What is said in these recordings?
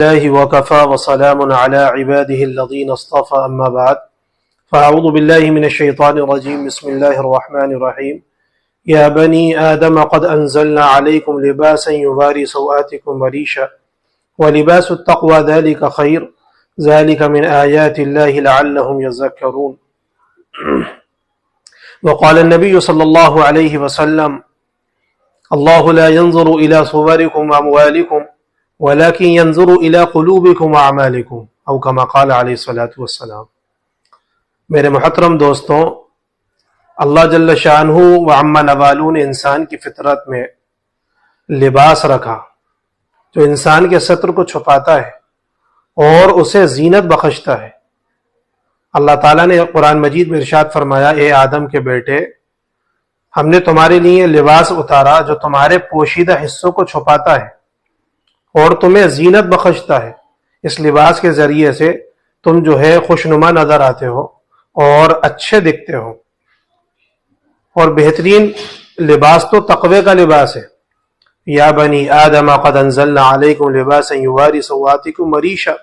الله وكفى وسلام على عباده الذين اصطفى أما بعد فأعوذ بالله من الشيطان الرجيم بسم الله الرحمن الرحيم يا بني آدم قد أنزلنا عليكم لباسا يواري سوآتكم وريشا ولباس التقوى ذلك خير ذلك من آيات الله لعلهم يذكرون وقال النبي صلى الله عليه وسلم الله لا ينظر إلى صوركم وأموالكم ولكن ينظر إلى قلوبكم وأعمالكم أو كما قال علیہ الصلاۃ والسلام۔ میرے محترم دوستوں، اللہ جل شانہ و عم نوالہ نے انسان کی فطرت میں لباس رکھا جو انسان کے ستر کو چھپاتا ہے اور اسے زینت بخشتا ہے۔ اللہ تعالیٰ نے قرآن مجید میں ارشاد فرمایا، اے آدم کے بیٹے، ہم نے تمہارے لیے لباس اتارا جو تمہارے پوشیدہ حصوں کو چھپاتا ہے اور تمہیں زینت بخشتا ہے۔ اس لباس کے ذریعے سے تم جو ہے خوشنما نظر آتے ہو اور اچھے دکھتے ہو، اور بہترین لباس تو تقوی کا لباس ہے۔ یا بنی آدم قد انزلنا علیکم لباسا یواری سوآتکم وریشا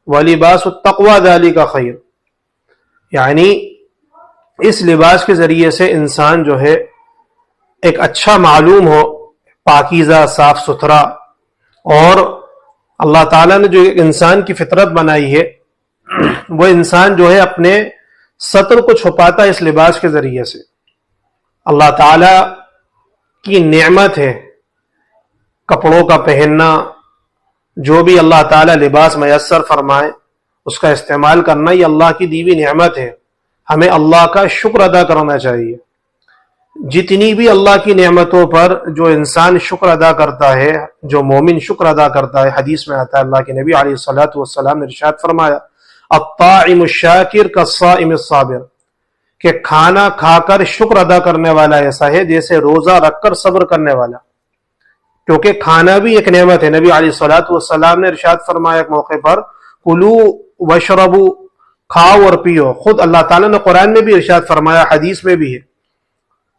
ولباس التقوی ذلک خیر، یعنی اس لباس کے ذریعے سے انسان جو ہے ایک اچھا معلوم ہو، پاکیزہ، صاف ستھرا، اور اللہ تعالیٰ نے جو انسان کی فطرت بنائی ہے وہ انسان جو ہے اپنے ستر کو چھپاتا ہے اس لباس کے ذریعے سے۔ اللہ تعالیٰ کی نعمت ہے کپڑوں کا پہننا، جو بھی اللہ تعالیٰ لباس میسر فرمائے اس کا استعمال کرنا، یہ اللہ کی دی ہوئی نعمت ہے۔ ہمیں اللہ کا شکر ادا کرنا چاہیے۔ جتنی بھی اللہ کی نعمتوں پر جو انسان شکر ادا کرتا ہے، جو مومن شکر ادا کرتا ہے، حدیث میں آتا ہے اللہ کے نبی علیہ الصلوۃ والسلام نے ارشاد فرمایا، الطاعم الشاکر کالصائم الصابر، کہ کھانا کھا کر شکر ادا کرنے والا ایسا ہے جیسے روزہ رکھ کر صبر کرنے والا، کیونکہ کھانا بھی ایک نعمت ہے۔ نبی علیہ الصلوۃ والسلام نے ارشاد فرمایا ایک موقع پر، کلو وشربو، کھاؤ اور پیو۔ خود اللہ تعالیٰ نے قرآن میں بھی ارشاد فرمایا، حدیث میں بھی ہے،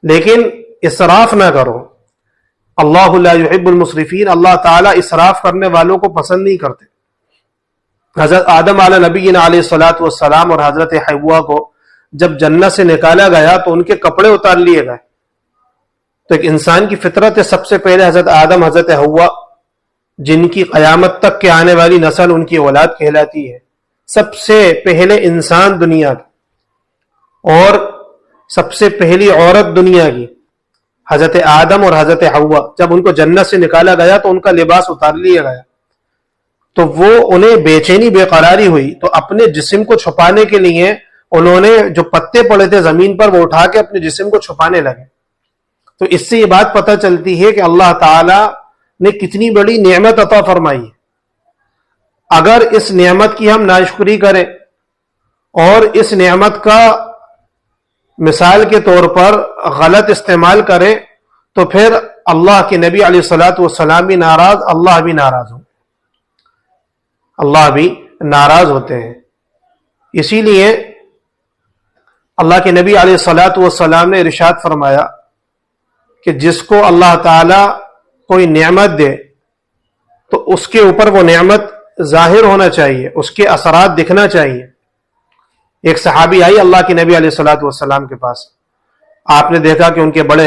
لیکن اسراف نہ کرو۔ اللہ لا يحب المسرفین، اللہ تعالیٰ اسراف کرنے والوں کو پسند نہیں کرتے۔ حضرت آدم علیہ نبینا علیہ الصلوۃ والسلام اور حضرت حوا کو جب جنت سے نکالا گیا تو ان کے کپڑے اتار لیے گئے۔ تو ایک انسان کی فطرت ہے، سب سے پہلے حضرت آدم، حضرت حوا، جن کی قیامت تک کے آنے والی نسل ان کی اولاد کہلاتی ہے، سب سے پہلے انسان دنیا کی اور سب سے پہلی عورت دنیا کی حضرت آدم اور حضرت حوا، جب ان کو جنت سے نکالا گیا تو ان کا لباس اتار لیا گیا، تو وہ انہیں بے چینی، بے قراری ہوئی، تو اپنے جسم کو چھپانے کے لیے انہوں نے جو پتے پڑے تھے زمین پر وہ اٹھا کے اپنے جسم کو چھپانے لگے۔ تو اس سے یہ بات پتہ چلتی ہے کہ اللہ تعالی نے کتنی بڑی نعمت عطا فرمائی ہے۔ اگر اس نعمت کی ہم ناشکری کریں اور اس نعمت کا مثال کے طور پر غلط استعمال کریں تو پھر اللہ کے نبی علیہ الصلوۃ والسلام بھی ناراض، اللہ بھی ناراض ہوں، اللہ بھی ناراض ہوتے ہیں۔ اسی لیے اللہ کے نبی علیہ الصلوۃ والسلام نے ارشاد فرمایا کہ جس کو اللہ تعالی کوئی نعمت دے تو اس کے اوپر وہ نعمت ظاہر ہونا چاہیے، اس کے اثرات دکھنا چاہیے۔ ایک صحابی آئی اللہ کے نبی علیہ الصلوۃ والسلام کے پاس، آپ نے دیکھا کہ ان کے بڑے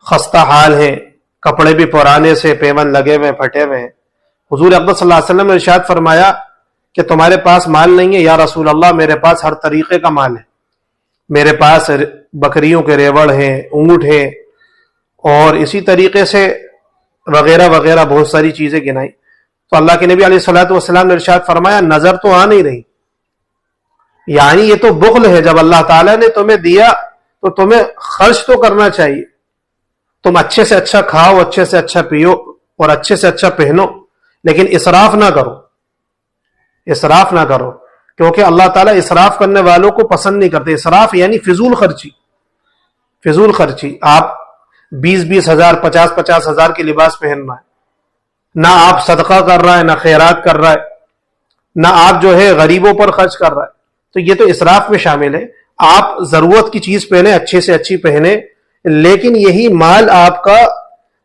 خستہ حال ہیں، کپڑے بھی پرانے سے پیون لگے ہوئے، پھٹے ہوئے ہیں۔ حضور اقدس صلی اللہ علیہ وسلم نے ارشاد فرمایا کہ تمہارے پاس مال نہیں ہے؟ یا رسول اللہ، میرے پاس ہر طریقے کا مال ہے، میرے پاس بکریوں کے ریوڑ ہیں، اونٹ ہیں، اور اسی طریقے سے وغیرہ وغیرہ بہت ساری چیزیں گنائی۔ تو اللہ کے نبی علیہ الصلوۃ والسلام نے ارشاد فرمایا، نظر تو آ نہیں رہی، یعنی یہ تو بخل ہے۔ جب اللہ تعالیٰ نے تمہیں دیا تو تمہیں خرچ تو کرنا چاہیے، تم اچھے سے اچھا کھاؤ، اچھے سے اچھا پیو اور اچھے سے اچھا پہنو، لیکن اسراف نہ کرو، اسراف نہ کرو، کیونکہ اللہ تعالیٰ اسراف کرنے والوں کو پسند نہیں کرتے۔ اسراف یعنی فضول خرچی، فضول خرچی۔ آپ 20 ہزار، 50 ہزار کے لباس پہننا ہے، نہ آپ صدقہ کر رہا ہے، نہ خیرات کر رہا ہے، نہ آپ جو ہے غریبوں پر خرچ کر رہا ہے، تو یہ تو اسراف میں شامل ہے۔ آپ ضرورت کی چیز پہنے، اچھے سے اچھی پہنے، لیکن یہی مال آپ کا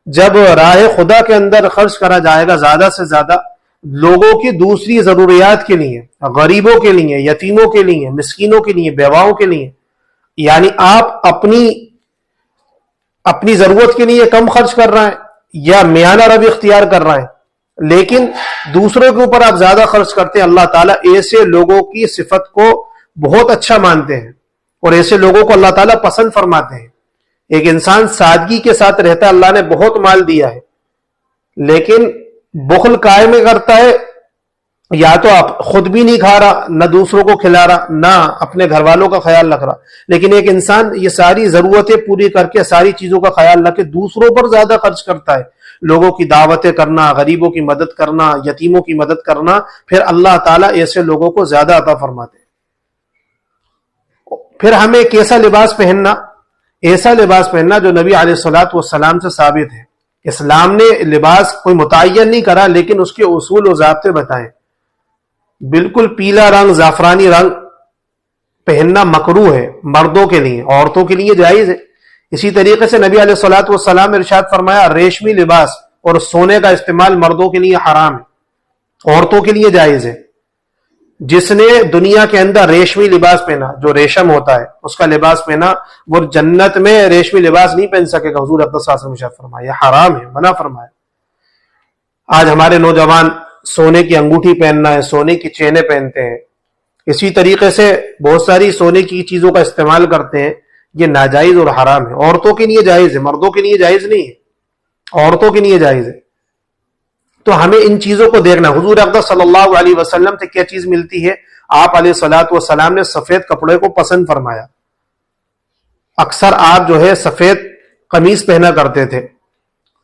جب راہ خدا کے اندر خرچ کرا جائے گا زیادہ سے زیادہ، لوگوں کی دوسری ضروریات کے لیے، غریبوں کے لیے، یتیموں کے لیے، مسکینوں کے لیے، بیواؤں کے لیے، یعنی آپ اپنی ضرورت کے لیے کم خرچ کر رہے ہیں یا میانہ روی اختیار کر رہے ہیں، لیکن دوسروں کے اوپر آپ زیادہ خرچ کرتے ہیں، اللہ تعالیٰ ایسے لوگوں کی صفت کو بہت اچھا مانتے ہیں اور ایسے لوگوں کو اللہ تعالیٰ پسند فرماتے ہیں۔ ایک انسان سادگی کے ساتھ رہتا ہے، اللہ نے بہت مال دیا ہے، لیکن بخل قائم کرتا ہے، یا تو آپ خود بھی نہیں کھا رہا، نہ دوسروں کو کھلا رہا، نہ اپنے گھر والوں کا خیال رکھ رہا، لیکن ایک انسان یہ ساری ضرورتیں پوری کر کے ساری چیزوں کا خیال رکھ کے دوسروں پر زیادہ خرچ کرتا ہے، لوگوں کی دعوتیں کرنا، غریبوں کی مدد کرنا، یتیموں کی مدد کرنا، پھر اللہ تعالیٰ ایسے لوگوں کو زیادہ عطا فرماتے ہیں۔ پھر ہمیں کیسا لباس پہننا؟ ایسا لباس پہننا جو نبی علیہ الصلوۃ والسلام سے ثابت ہے۔ اسلام نے لباس کوئی متعین نہیں کرا، لیکن اس کے اصول و ضابطے بتائیں۔ بالکل پیلا رنگ، زعفرانی رنگ پہننا مکروہ ہے مردوں کے لیے، عورتوں کے لیے جائز ہے۔ اسی طریقے سے نبی علیہ الصلوۃ والسلام نے ارشاد فرمایا ریشمی لباس اور سونے کا استعمال مردوں کے لیے حرام ہے، عورتوں کے لیے جائز ہے۔ جس نے دنیا کے اندر ریشمی لباس پہنا، جو ریشم ہوتا ہے اس کا لباس پہنا، وہ جنت میں ریشمی لباس نہیں پہن سکے گا، حضور اقدس صلی اللہ علیہ وسلم نے ارشاد فرمایا یہ حرام ہے، منع فرمایا۔ آج ہمارے نوجوان سونے کی انگوٹھی پہننا ہے، سونے کی چینیں پہنتے ہیں، اسی طریقے سے بہت ساری سونے کی چیزوں کا استعمال کرتے ہیں، یہ ناجائز اور حرام ہے۔ عورتوں کے لیے جائز ہے، مردوں کے لیے جائز نہیں ہے، عورتوں کے لیے جائز ہے۔ تو ہمیں ان چیزوں کو دیکھنا۔ حضور اقدس صلی اللہ علیہ وسلم سے کیا چیز ملتی ہے؟ آپ علیہ الصلوۃ والسلام نے سفید کپڑے کو پسند فرمایا۔ اکثر آپ جو ہے سفید قمیص پہنا کرتے تھے،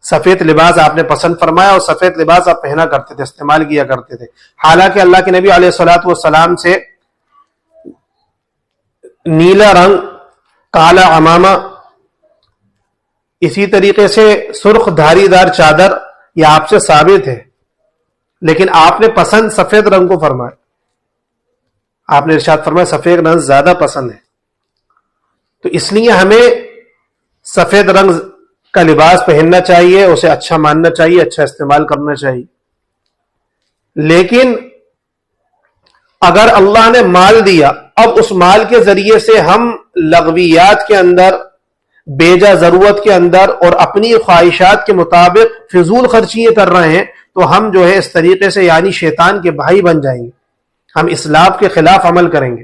سفید لباس آپ نے پسند فرمایا اور سفید لباس آپ پہنا کرتے تھے، استعمال کیا کرتے تھے۔ حالانکہ اللہ کے نبی علیہ الصلوۃ والسلام سے نیلا رنگ، کالا عمامہ، اسی طریقے سے سرخ دھاری دار چادر یہ آپ سے ثابت ہے، لیکن آپ نے پسند سفید رنگ کو فرمایا۔ آپ نے ارشاد فرمایا سفید رنگ زیادہ پسند ہے، تو اس لیے ہمیں سفید رنگ کا لباس پہننا چاہیے، اسے اچھا ماننا چاہیے، اچھا استعمال کرنا چاہیے۔ لیکن اگر اللہ نے مال دیا، اب اس مال کے ذریعے سے ہم لغویات کے اندر، بیجا ضرورت کے اندر اور اپنی خواہشات کے مطابق فضول خرچیاں کر رہے ہیں، تو ہم جو ہے اس طریقے سے یعنی شیطان کے بھائی بن جائیں گے، ہم اسلام کے خلاف عمل کریں گے،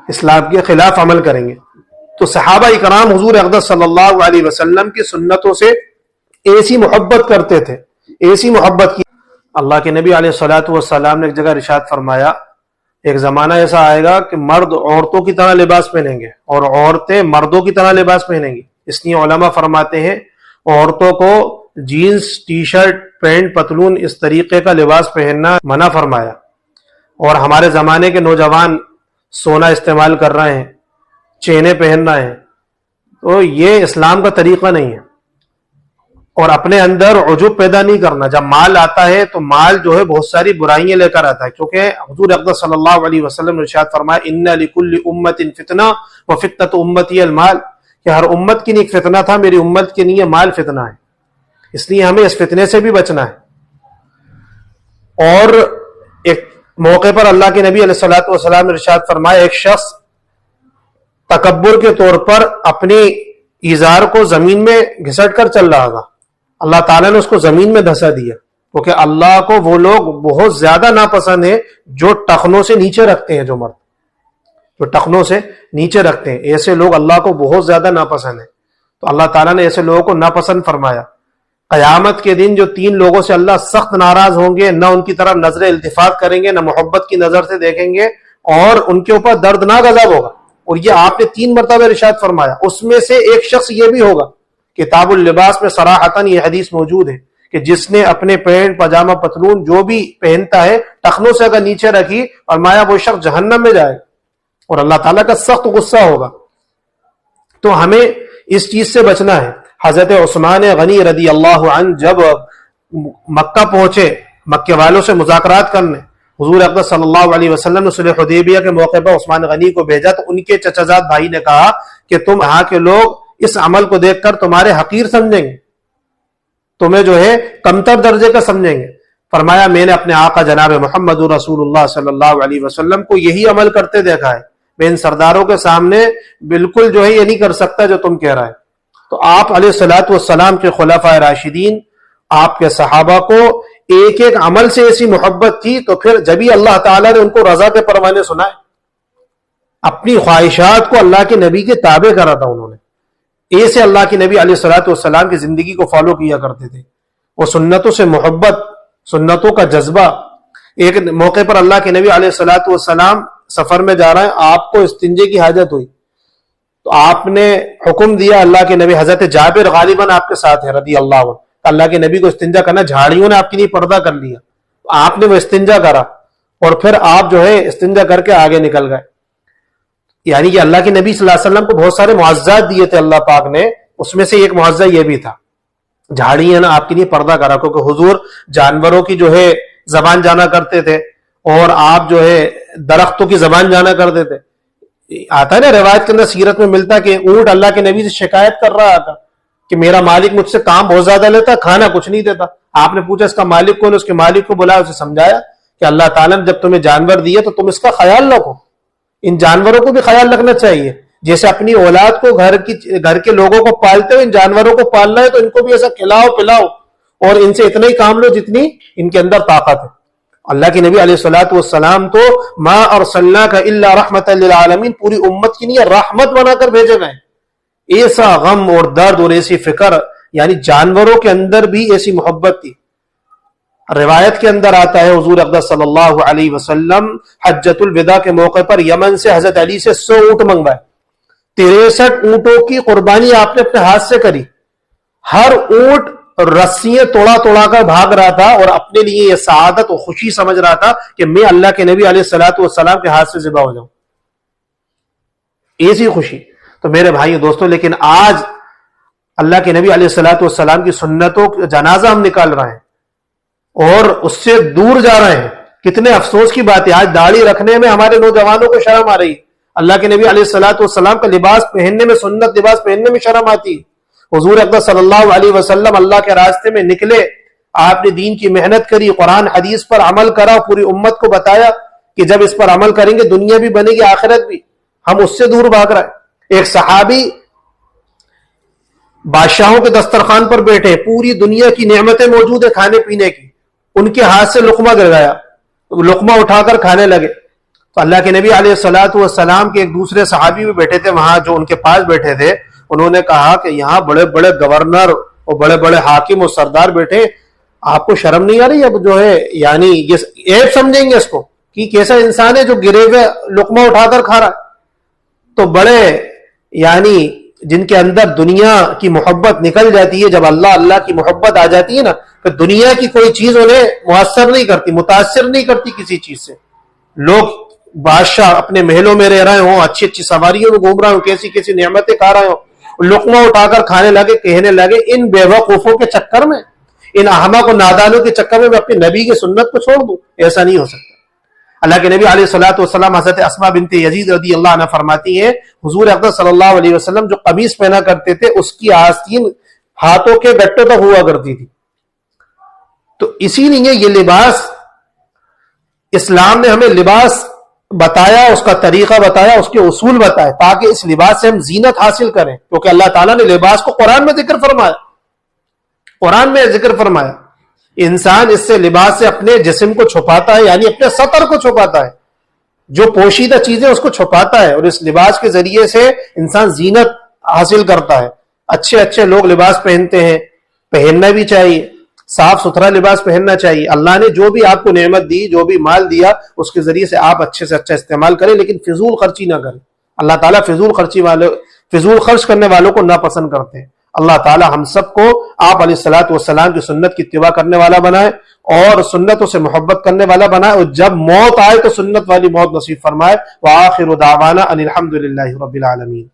اسلام کے خلاف عمل کریں گے۔ تو صحابہ اکرام حضور اقدس صلی اللہ علیہ وسلم کی سنتوں سے ایسی محبت کرتے تھے، ایسی محبت کی۔ اللہ کے نبی علیہ الصلوۃ والسلام نے ایک جگہ ارشاد فرمایا ایک زمانہ ایسا آئے گا کہ مرد عورتوں کی طرح لباس پہنیں گے اور عورتیں مردوں کی طرح لباس پہنیں گی۔ اس لیے علماء فرماتے ہیں عورتوں کو جینز، ٹی شرٹ، پینٹ، پتلون اس طریقے کا لباس پہننا منع فرمایا۔ اور ہمارے زمانے کے نوجوان سونا استعمال کر رہے ہیں، چینیں پہن رہے ہیں، تو یہ اسلام کا طریقہ نہیں ہے۔ اور اپنے اندر عجب پیدا نہیں کرنا، جب مال آتا ہے تو مال جو ہے بہت ساری برائیاں لے کر آتا ہے، کیونکہ حضور اقدس صلی اللہ علیہ وسلم نے ارشاد فرمایا ان لکل امت فتنہ وفتنۃ امتی المال، کہ ہر امت کے لیے ایک فتنہ تھا، میری امت کے لیے مال فتنہ ہے، اس لیے ہمیں اس فتنے سے بھی بچنا ہے۔ اور ایک موقع پر اللہ کے نبی علیہ الصلوۃ والسلام نے ارشاد فرمایا ایک شخص تکبر کے طور پر اپنی ازار کو زمین میں گھسٹ کر چل رہا تھا، اللہ تعالیٰ نے اس کو زمین میں دھسا دیا، کیونکہ اللہ کو وہ لوگ بہت زیادہ ناپسند ہیں جو ٹخنوں سے نیچے رکھتے ہیں، جو مرد جو ٹخنوں سے نیچے رکھتے ہیں، ایسے لوگ اللہ کو بہت زیادہ ناپسند ہیں۔ تو اللہ تعالیٰ نے ایسے لوگوں کو ناپسند فرمایا۔ قیامت کے دن جو تین لوگوں سے اللہ سخت ناراض ہوں گے، نہ ان کی طرف نظر التفات کریں گے، نہ محبت کی نظر سے دیکھیں گے، اور ان کے اوپر دردناک عذاب ہوگا۔ اور یہ آپ نے 3 مرتبہ ارشاد فرمایا، اس میں سے ایک شخص یہ بھی ہوگا، کتاب اللباس میں صراحتاً یہ حدیث موجود ہے کہ جس نے اپنے پینٹ، پاجامہ، پتلون جو بھی پہنتا ہے ٹخنوں سے اگر نیچے رکھی، فرمایا وہ شخص جہنم میں جائے گا اور اللہ تعالیٰ کا سخت غصہ ہوگا۔ تو ہمیں اس چیز سے بچنا ہے۔ حضرت عثمان غنی رضی اللہ عنہ جب مکہ پہنچے مکے والوں سے مذاکرات کرنے، حضور اقدس صلی اللہ علیہ وسلم نے صلح حدیبیہ کے موقع پر عثمان غنی کو بھیجا، تو ان کے چچا زاد بھائی نے کہا کہ تم یہاں کے لوگ اس عمل کو دیکھ کر تمہارے حقیر سمجھیں گے، تمہیں جو ہے کمتر درجے کا سمجھیں گے، فرمایا میں نے اپنے آقا جناب محمد رسول اللہ صلی اللہ علیہ وسلم کو یہی عمل کرتے دیکھا ہے، میں ان سرداروں کے سامنے بالکل جو ہے یہ نہیں کر سکتا جو تم کہہ رہا ہے۔ تو آپ علیہ الصلوۃ والسلام کے خلفائے راشدین، آپ کے صحابہ کو ایک ایک عمل سے ایسی محبت تھی، تو پھر جبھی اللہ تعالیٰ نے ان کو رضا کے پروانے سنائے، اپنی خواہشات کو اللہ کے نبی کے تابع کرا تھا انہوں نے، ایسے اللہ کے نبی علیہ الصلوۃ والسلام کی زندگی کو فالو کیا کرتے تھے، وہ سنتوں سے محبت، سنتوں کا جذبہ۔ ایک موقع پر اللہ کے نبی علیہ الصلوۃ والسلام سفر میں جا رہے ہیں، آپ کو استنجے کی حاجت ہوئی تو آپ نے حکم دیا، اللہ کے نبی حضرت جابر غالباً آپ کے ساتھ ہے رضی اللہ عنہ، اللہ کے نبی کو استنجا کرنا، جھاڑیوں نے آپ کے لیے پردہ کر لیا، آپ نے وہ استنجا کرا اور پھر آپ جو ہے استنجا کر کے آگے نکل گئے۔ یعنی کہ اللہ کے نبی صلی اللہ علیہ وسلم کو بہت سارے معززات دیے تھے اللہ پاک نے، اس میں سے ایک معززہ یہ بھی تھا، جھاڑیاں نا آپ کے لیے پردہ کرا، کیونکہ حضور جانوروں کی جو ہے زبان جانا کرتے تھے اور آپ جو ہے درختوں کی زبان جانا کرتے تھے۔ آتا ہے نا روایت کے اندر، سیرت میں ملتا کہ اونٹ اللہ کے نبی سے شکایت کر رہا تھا کہ میرا مالک مجھ سے کام بہت زیادہ لیتا، کھانا کچھ نہیں دیتا۔ آپ نے پوچھا اس کا مالک کون ہے، اس کے مالک کو بلایا، اسے سمجھایا کہ اللہ تعالیٰ نے جب تمہیں جانور دیے تو تم اس کا خیال رکھو، ان جانوروں کو بھی خیال رکھنا چاہیے، جیسے اپنی اولاد کو گھر کے لوگوں کو پالتے ہو، ان جانوروں کو پالنا ہے تو ان کو بھی ایسا کھلاؤ پلاؤ اور ان سے اتنا ہی کام لو جتنی ان کے اندر طاقت ہے۔ اللہ کے نبی علیہ الصلوۃ والسلام تو ما ارسلناک الا رحمۃ للعالمین، پوری امت کی نہیں رحمت بنا کر بھیجے گئے۔ ایسا غم اور درد اور ایسی فکر، یعنی جانوروں کے اندر بھی ایسی محبت تھی۔ روایت کے اندر آتا ہے حضور اقدس صلی اللہ علیہ وسلم حجۃ الوداع کے موقع پر یمن سے حضرت علی سے 100 اونٹ منگوائے، 63 اونٹوں کی قربانی آپ نے اپنے ہاتھ سے کری، ہر اونٹ رسیاں توڑا توڑا کر بھاگ رہا تھا اور اپنے لیے یہ سعادت اور خوشی سمجھ رہا تھا کہ میں اللہ کے نبی علیہ الصلوۃ والسلام کے ہاتھ سے ذبح ہو جاؤں، ایسی خوشی۔ تو میرے بھائی دوستوں، لیکن آج اللہ کے نبی علیہ الصلوۃ والسلام کی سنتوں کا جنازہ ہم نکال رہے ہیں اور اس سے دور جا رہے ہیں۔ کتنے افسوس کی بات ہے، آج داڑھی رکھنے میں ہمارے نوجوانوں کو شرم آ رہی ہے، اللہ کے نبی علیہ الصلوۃ والسلام کا لباس پہننے میں، سنت لباس پہننے میں شرم آتی ہے۔ حضور اقدس صلی اللہ علیہ وسلم اللہ کے راستے میں نکلے، آپ نے دین کی محنت کری، قرآن حدیث پر عمل کرا، پوری امت کو بتایا کہ جب اس پر عمل کریں گے دنیا بھی بنے گی آخرت بھی۔ ہم اس سے دور بھاگ رہے ہیں۔ ایک صحابی بادشاہوں کے دسترخوان پر بیٹھے، پوری دنیا کی نعمتیں موجود ہیں کھانے پینے کی، ان کے ہاتھ سے لقمہ گر گیا، لقمہ اٹھا کر کھانے لگے تو اللہ کے نبی علیہ الصلوۃ والسلام کے ایک دوسرے صحابی بھی بیٹھے تھے وہاں، جو ان کے پاس بیٹھے تھے، انہوں نے کہا کہ یہاں بڑے بڑے گورنر اور بڑے بڑے حاکم اور سردار بیٹھے، آپ کو شرم نہیں آ رہی؟ اب جو ہے یعنی یہ عیب سمجھیں گے اس کو کہ کیسا انسان ہے جو گرے ہوئے لقمہ اٹھا کر کھا رہا ہے۔ تو بڑے یعنی جن کے اندر دنیا کی محبت نکل جاتی ہے، جب اللہ اللہ کی محبت آ جاتی ہے نا، تو دنیا کی کوئی چیز انہیں مؤثر نہیں کرتی، متاثر نہیں کرتی کسی چیز سے۔ لوگ بادشاہ اپنے محلوں میں رہ رہے ہوں، اچھی اچھی سواریوں میں گھوم رہے ہوں، کیسی کیسی نعمتیں کھا رہے ہوں، لقمہ اٹھا کر کھانے لگے، کہنے لگے ان بے وقوفوں کے چکر میں، ان احمق و نادانوں کے چکر میں اپنے نبی کی سنت کو چھوڑ دوں؟ ایسا نہیں ہو سکتا۔ اللہ کے نبی علیہ الصلوۃ والسلام، حضرت اسماء بنت یزید رضی اللہ عنہ فرماتی ہیں، حضور اقدس صلی اللہ علیہ وسلم جو قمیص پہنا کرتے تھے اس کی آستین ہاتھوں کے گٹوں تک ہوا کرتی تھی۔ تو اسی لیے یہ لباس، اسلام نے ہمیں لباس بتایا، اس کا طریقہ بتایا، اس کے اصول بتائے، تاکہ اس لباس سے ہم زینت حاصل کریں، کیونکہ اللہ تعالیٰ نے لباس کو قرآن میں ذکر فرمایا، قرآن میں ذکر فرمایا۔ انسان اس سے لباس سے اپنے جسم کو چھپاتا ہے، یعنی اپنے سطر کو چھپاتا ہے، جو پوشیدہ چیزیں اس کو چھپاتا ہے، اور اس لباس کے ذریعے سے انسان زینت حاصل کرتا ہے۔ اچھے اچھے لوگ لباس پہنتے ہیں، پہننا بھی چاہیے، صاف ستھرا لباس پہننا چاہیے۔ اللہ نے جو بھی آپ کو نعمت دی، جو بھی مال دیا، اس کے ذریعے سے آپ اچھے سے اچھا استعمال کریں، لیکن فضول خرچی نہ کریں۔ اللہ تعالیٰ فضول خرچ کرنے والوں کو ناپسند کرتے ہیں۔ اللہ تعالیٰ ہم سب کو آپ علیہ الصلوۃ والسلام کی سنت کی اتباع کرنے والا بنائے اور سنتوں سے محبت کرنے والا بنائے، اور جب موت آئے تو سنت والی موت نصیب فرمائے۔ وآخر دعوانا ان الحمد للہ رب العالمین۔